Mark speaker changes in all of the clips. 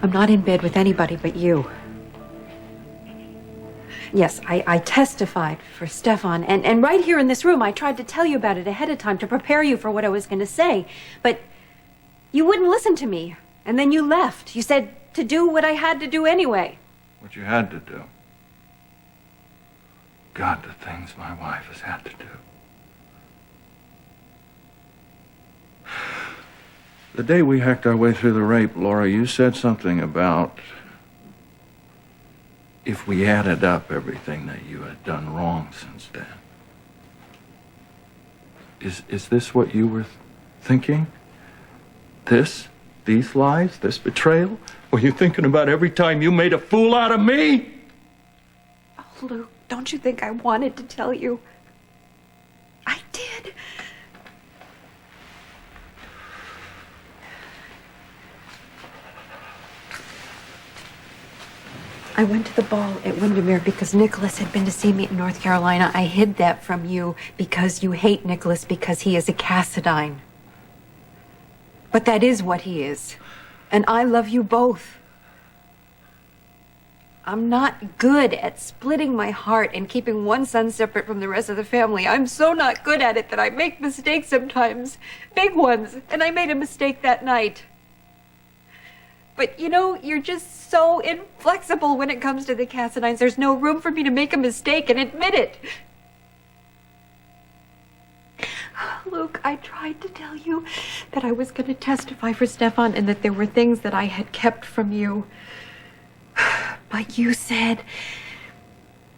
Speaker 1: I'm not in bed with anybody but you. Yes, I testified for Stefan, and right here in this room, I tried to tell you about it ahead of time to prepare you for what I was going to say, but you wouldn't listen to me, and then you left. You said to do what I had to do anyway.
Speaker 2: What you had to do? God, the things my wife has had to do. The day we hacked our way through the rape, Laura, you said something about if we added up everything that you had done wrong since then. Is this what you were thinking? These lies, this betrayal? Were you thinking about every time you made a fool out of me?
Speaker 1: Oh, Luke, don't you think I wanted to tell you? I did. I went to the ball at Windermere because Nicholas had been to see me in North Carolina. I hid that from you because you hate Nicholas because he is a Cassadine. But that is what he is. And I love you both. I'm not good at splitting my heart and keeping one son separate from the rest of the family. I'm so not good at it that I make mistakes sometimes. Big ones. And I made a mistake that night. But, you know, you're just so inflexible when it comes to the Cassadines. There's no room for me to make a mistake and admit it. Luke, I tried to tell you that I was going to testify for Stefan and that there were things that I had kept from you. But you said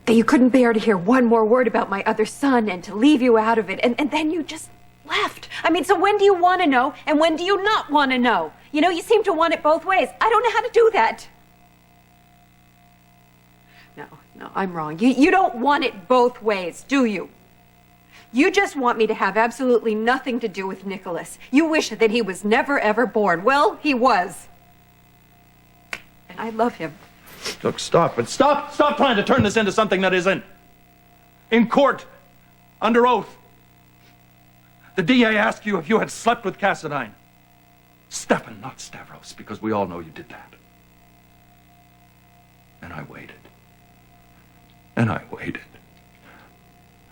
Speaker 1: that you couldn't bear to hear one more word about my other son and to leave you out of it. And then you just left. I mean, so when do you want to know and when do you not want to know? You know, you seem to want it both ways. I don't know how to do that. No, I'm wrong. You don't want it both ways, do you? You just want me to have absolutely nothing to do with Nicholas. You wish that he was never, ever born. Well, he was. And I love him.
Speaker 2: Look, stop it. Stop trying to turn this into something that isn't. In court, under oath, the DA asked you if you had slept with Cassadine. Stefan, not Stavros, because we all know you did that. And I waited. And I waited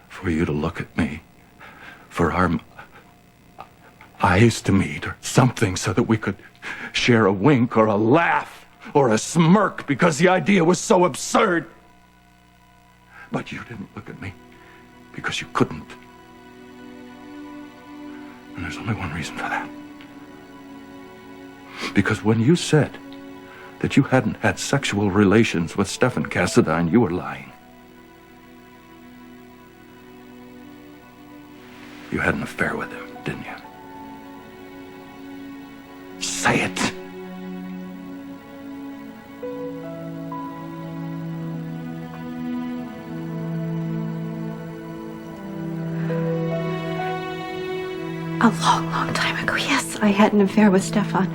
Speaker 2: for you to look at me, for our eyes to meet or something so that we could share a wink or a laugh or a smirk because the idea was so absurd. But you didn't look at me because you couldn't. And there's only one reason for that. Because when you said that you hadn't had sexual relations with Stefan Cassadine, you were lying. You had an affair with him, didn't you? Say it.
Speaker 1: A long, long time ago, yes, I had an affair with Stefan.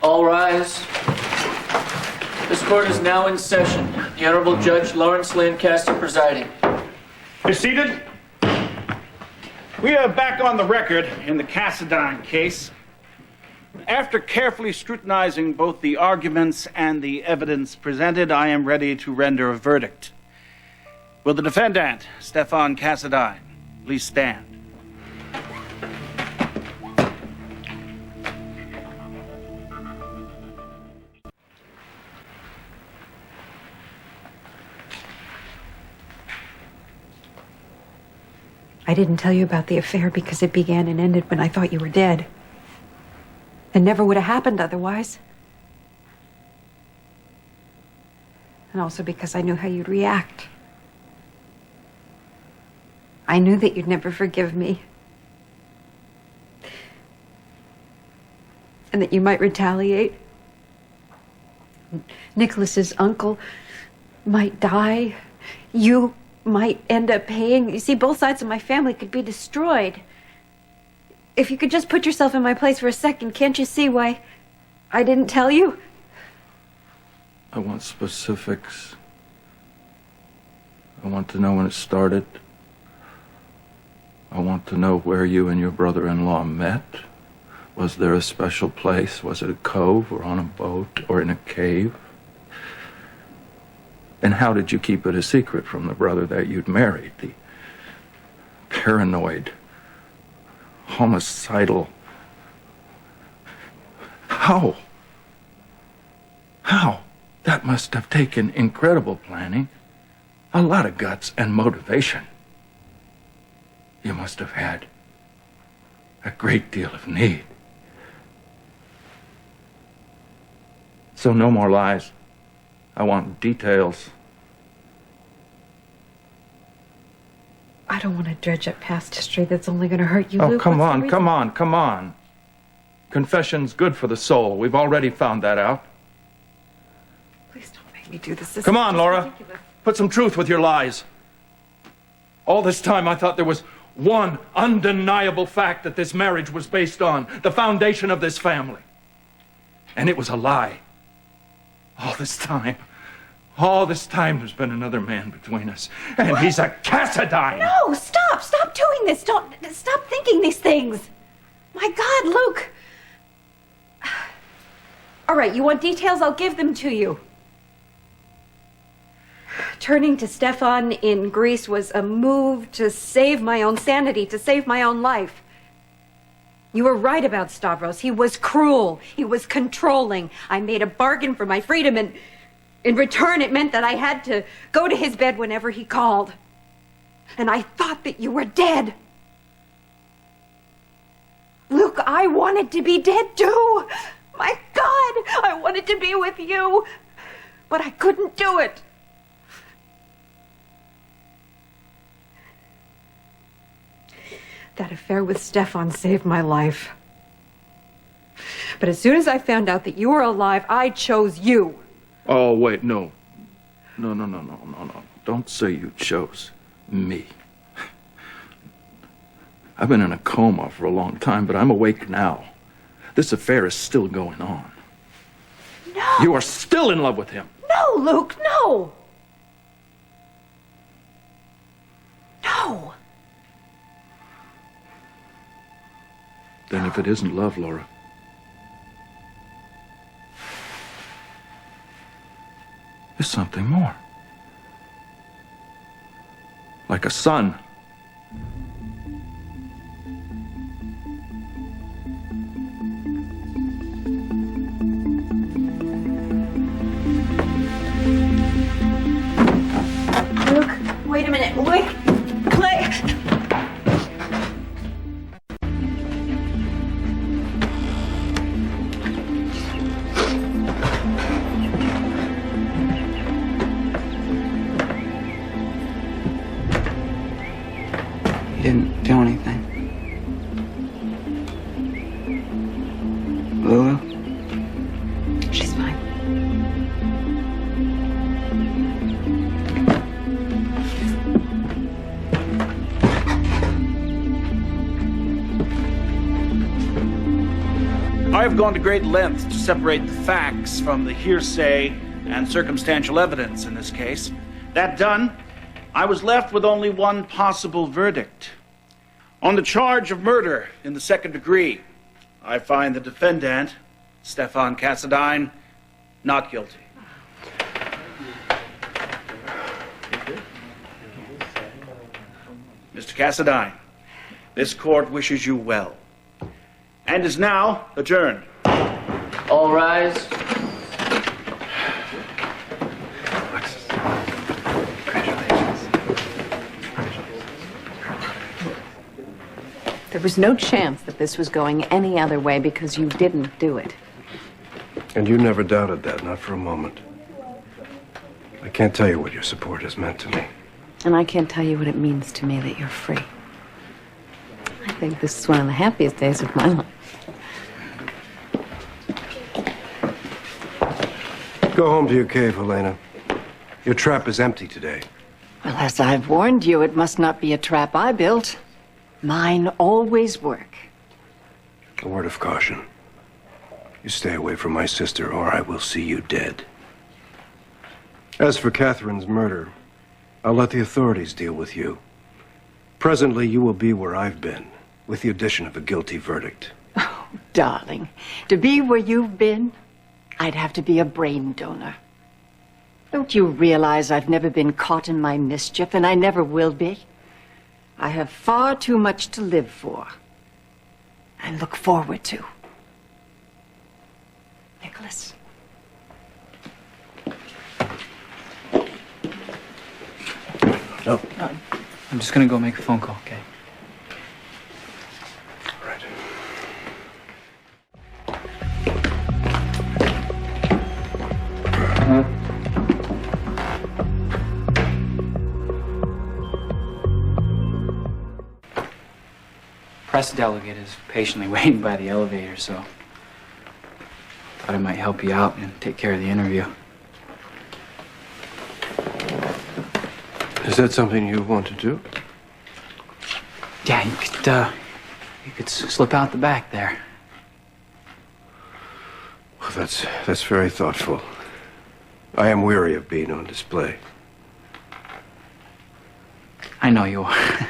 Speaker 3: All rise. This court is now in session. The Honorable Judge Lawrence Lancaster presiding.
Speaker 4: Be seated. We are back on the record in the Cassadine case.
Speaker 5: After carefully scrutinizing both the arguments and the evidence presented, I am ready to render a verdict. Will the defendant, Stefan Cassadine, please stand?
Speaker 1: I didn't tell you about the affair because it began and ended when I thought you were dead. It never would have happened otherwise. And also because I knew how you'd react. I knew that you'd never forgive me. And that you might retaliate. Nicholas's uncle might die. You might end up paying. You see, both sides of my family could be destroyed. If you could just put yourself in my place for a second, can't you see why I didn't tell you?
Speaker 2: I want specifics. I want to know when it started. I want to know where you and your brother-in-law met. Was there a special place? Was it a cove or on a boat or in a cave? And how did you keep it a secret from the brother that you'd married? The paranoid, homicidal. How? How? That must have taken incredible planning, a lot of guts and motivation. You must have had a great deal of need. So no more lies. I want details.
Speaker 1: I don't want to dredge up past history that's only going to hurt you,
Speaker 2: Oh,
Speaker 1: Luke.
Speaker 2: come on. Confession's good for the soul. We've already found that out.
Speaker 1: Please don't make me do this.
Speaker 2: Come on, Laura. Put some truth with your lies. All this time I thought there was one undeniable fact that this marriage was based on, the foundation of this family. And it was a lie. All this time there's been another man between us. And he's a Cassadine.
Speaker 1: No, stop doing this. Stop thinking these things. My God, Luke. All right, you want details? I'll give them to you. Turning to Stefan in Greece was a move to save my own sanity, to save my own life. You were right about Stavros. He was cruel. He was controlling. I made a bargain for my freedom, and in return, it meant that I had to go to his bed whenever he called. And I thought that you were dead. Luke, I wanted to be dead too. My God, I wanted to be with you, but I couldn't do it. That affair with Stefan saved my life. But as soon as I found out that you were alive, I chose you.
Speaker 2: Oh, wait, no. No. Don't say you chose me. I've been in a coma for a long time, but I'm awake now. This affair is still going on.
Speaker 1: No.
Speaker 2: You are still in love with him.
Speaker 1: No, Luke, no. No.
Speaker 2: Then if it isn't love, Laura, it's something more. Like a son.
Speaker 1: Luke, wait a minute. Wait. Play.
Speaker 6: He didn't do anything. Lulu?
Speaker 1: She's fine.
Speaker 5: I have gone to great lengths to separate the facts from the hearsay and circumstantial evidence in this case. That done, I was left with only one possible verdict. On the charge of murder in the second degree, I find the defendant, Stefan Cassadine, not guilty. Mr. Cassadine, this court wishes you well and is now adjourned.
Speaker 3: All rise.
Speaker 7: There was no chance that this was going any other way because you didn't do it.
Speaker 8: And you never doubted that, not for a moment. I can't tell you what your support has meant to me.
Speaker 7: And I can't tell you what it means to me that you're free. I think this is one of the happiest days of my life.
Speaker 8: Go home to your cave, Helena. Your trap is empty today.
Speaker 7: Well, as I've warned you, it must not be a trap I built. Mine always work.
Speaker 8: A word of caution. You stay away from my sister, or I will see you dead. As for Catherine's murder, I'll let the authorities deal with you. Presently, you will be where I've been, with the addition of a guilty verdict.
Speaker 7: Oh, darling, to be where you've been, I'd have to be a brain donor. Don't you realize I've never been caught in my mischief, and I never will be? I have far too much to live for and look forward to. Nicholas.
Speaker 8: No.
Speaker 6: I'm just gonna go make a phone call, okay?
Speaker 8: Right.
Speaker 6: Press delegate is patiently waiting by the elevator, so thought I might help you out and take care of the interview.
Speaker 8: Is that something you want to do?
Speaker 6: Yeah, you could slip out the back there.
Speaker 8: Well, that's very thoughtful. I am weary of being on display.
Speaker 6: I know you are.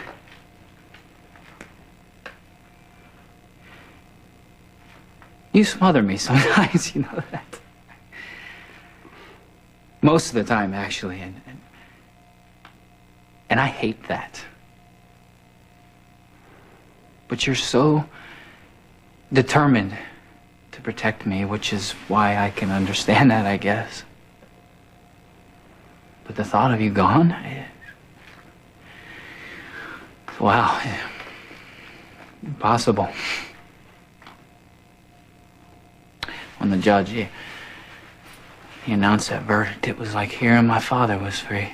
Speaker 6: You smother me sometimes, you know that. Most of the time, actually, and I hate that. But you're so determined to protect me, which is why I can understand that, I guess. But the thought of you gone, wow, impossible. When the judge, he announced that verdict, it was like hearing my father was free.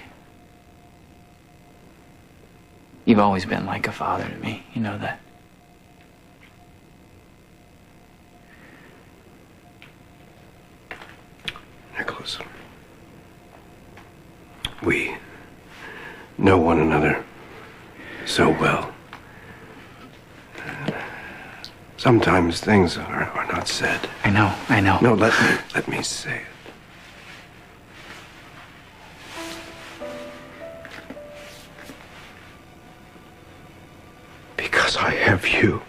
Speaker 6: You've always been like a father to me, you know that.
Speaker 8: Nicholas, we know one another so well. Sometimes things are not said.
Speaker 6: I know.
Speaker 8: No, let me say it. Because I have you.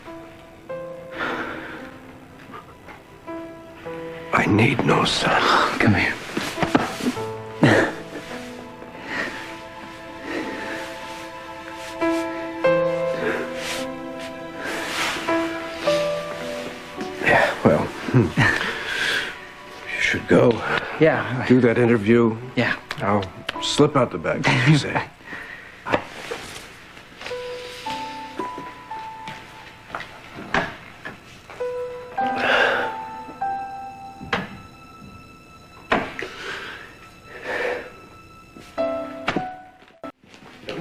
Speaker 8: I need no son.
Speaker 6: Come here.
Speaker 8: Yeah, well, you should go.
Speaker 6: Yeah.
Speaker 8: Do that interview.
Speaker 6: Yeah.
Speaker 8: I'll slip out the back, as you say.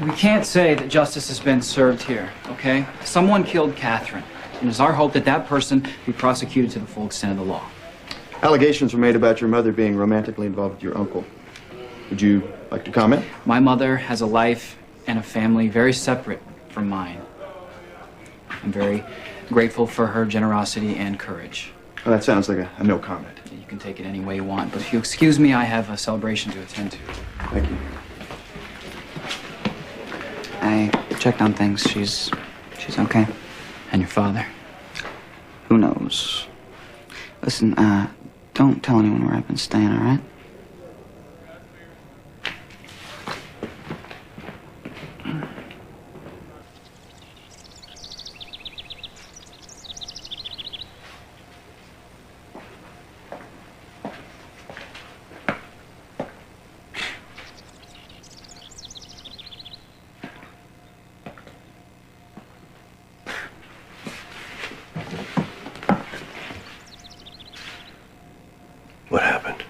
Speaker 6: We can't say that justice has been served here, okay? Someone killed Catherine. And it's our hope that that person be prosecuted to the full extent of the law.
Speaker 9: Allegations were made about your mother being romantically involved with your uncle. Would you like to comment?
Speaker 6: My mother has a life and a family very separate from mine. I'm very grateful for her generosity and courage.
Speaker 9: Well, that sounds like a no comment.
Speaker 6: You can take it any way you want, but if you excuse me, I have a celebration to attend to.
Speaker 9: Thank you.
Speaker 10: I checked on things. She's okay.
Speaker 6: And your father?
Speaker 10: Who knows? Listen, don't tell anyone where I've been staying, all right?
Speaker 8: What happened?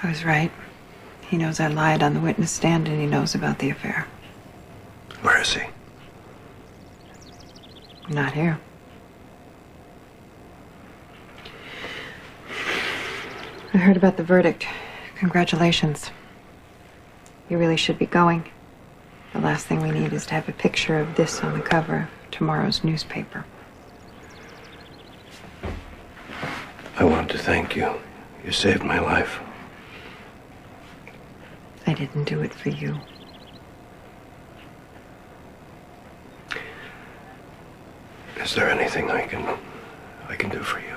Speaker 11: I was right. He knows I lied on the witness stand, and he knows about the affair.
Speaker 8: Where is he?
Speaker 11: Not here. I heard about the verdict. Congratulations. You really should be going. The last thing we need is to have a picture of this on the cover of tomorrow's newspaper.
Speaker 8: I want to thank you. You saved my life.
Speaker 11: I didn't do it for you.
Speaker 8: Is there anything I can do for you?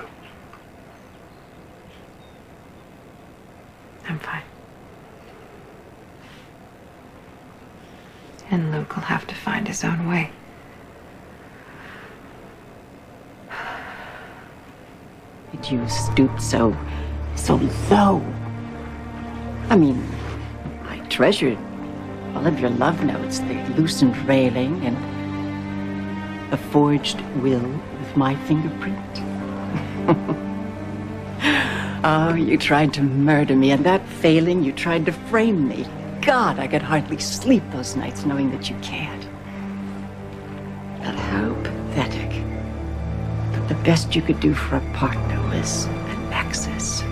Speaker 11: I'm fine. And Luke will have to find his own way.
Speaker 7: Did you stoop so low? I mean, I treasured all of your love notes, the loosened railing and the forged will with my fingerprint. Oh, you tried to murder me, and that failing, you tried to frame me. God, I could hardly sleep those nights knowing that you cared. But how pathetic. But the best you could do for a partner was an access.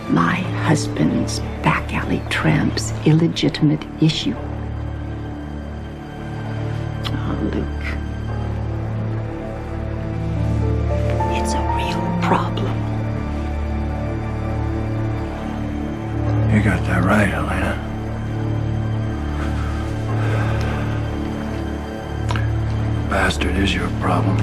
Speaker 7: My husband's back alley tramp's illegitimate issue. Oh, Luke. It's a real problem.
Speaker 8: You got that right, Elena. Bastard is your problem.